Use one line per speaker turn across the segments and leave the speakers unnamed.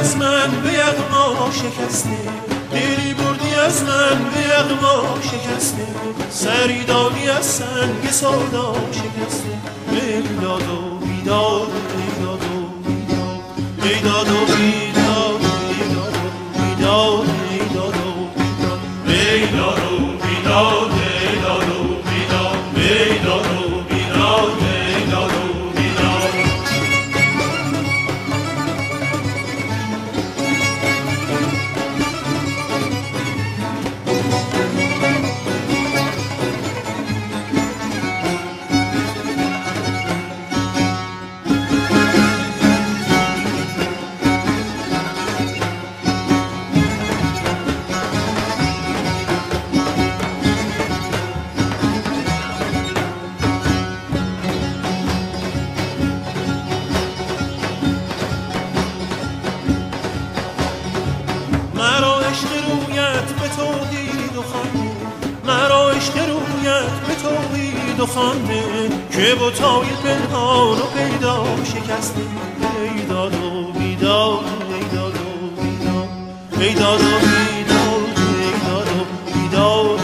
از من به یغما شکسته، دلی بردی از من به یغما شکسته، سری دادی از سنگ سودا شکسته. ای داد و بیداد، ای داد و بیداد، ای داد و بیداد، ای داد و بیداد، ای داد و بیداد، ای داد و بیداد، ای داد و بیداد، ای داد و بیداد، ای داد و بیداد. خانده که بتای پنهان و پیدا شکسته. ای داد و بیداد، ای داد و بیداد، ای داد و بیداد، ای داد و بیداد،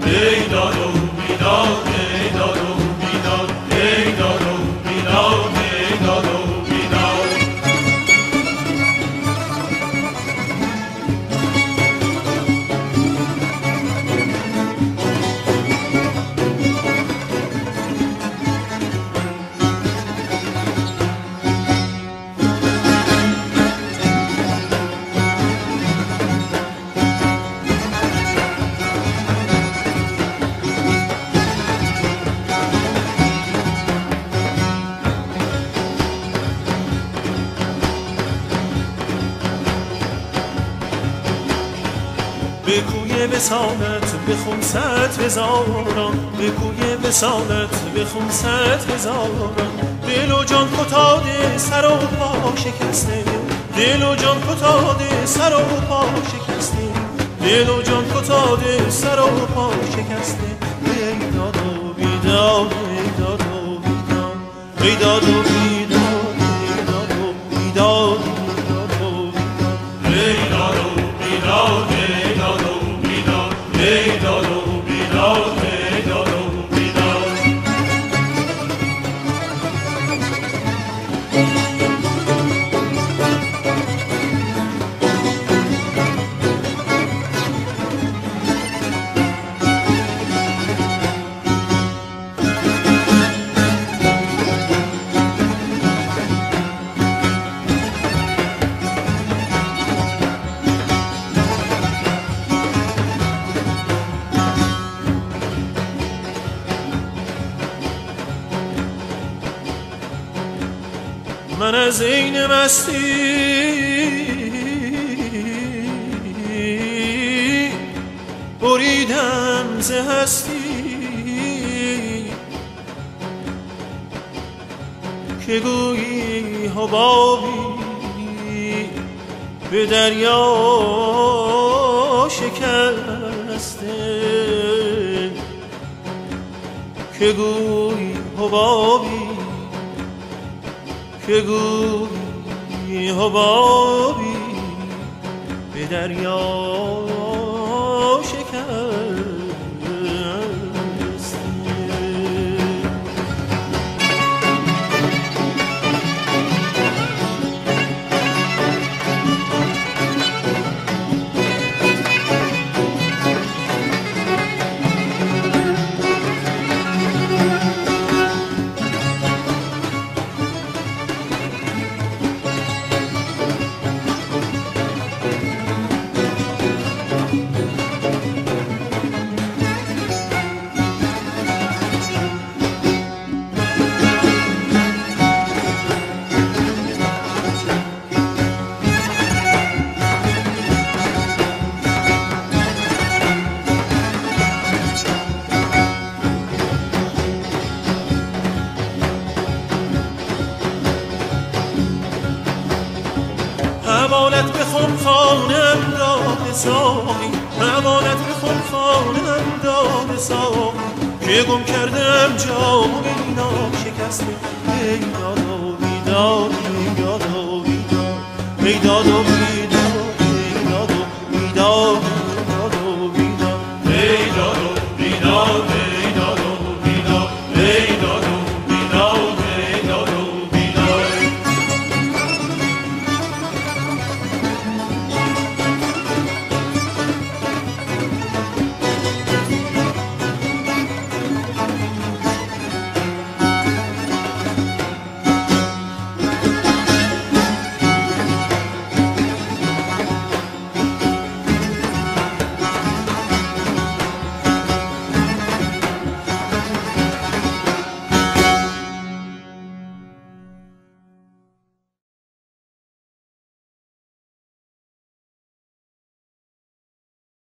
ای داد و بیداد، ای داد و بیداد، ای داد و بیداد، ای داد و بیداد. به کوی وصالت به 500 هزاران، به کوی وصالت به 500 هزاران، دل و جان فتاده سر و پا شکسته، دل و جان فتاده سر و پا شکسته، دل و جان فتاده سر و پا شکسته. ای داد و بیداد، ای داد و بیداد، ای داد و بیداد، ای داد و بیداد، ای داد و بیداد، ای داد و بیداد، ای داد و بیداد، ای داد و بیداد. من از این مستی بریدم ز هستی، که گویی حبابی به دریا شکسته، که گویی حبابی، که گویی حبابی به دریا شکسته. حوالت بخون خانم داد ساقی، حوالت بخون خانم داد ساقی، که گم کردم جام مینا شکسته. ای داد و بیداد، ای داد و بیداد، بیداد و بیداد بیداد و بیداد